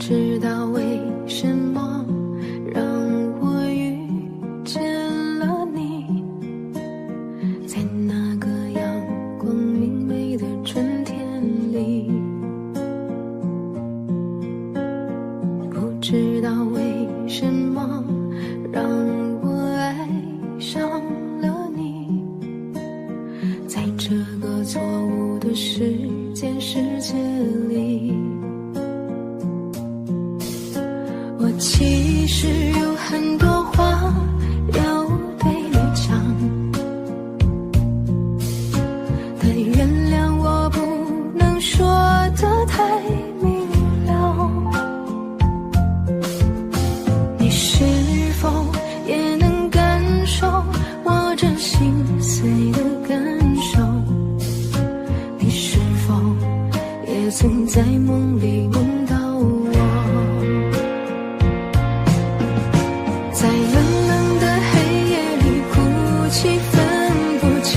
知道为什么让我遇见了你，在那个阳光明媚的春天里，不知道为什么让我爱上了你，在这个错误的世界里，我其实有很多话要对你讲，但原谅我不能说得太明了。你是否也能感受我这心碎的感受？你是否也曾在梦里梦到我？在冷冷的黑夜里哭泣，分不清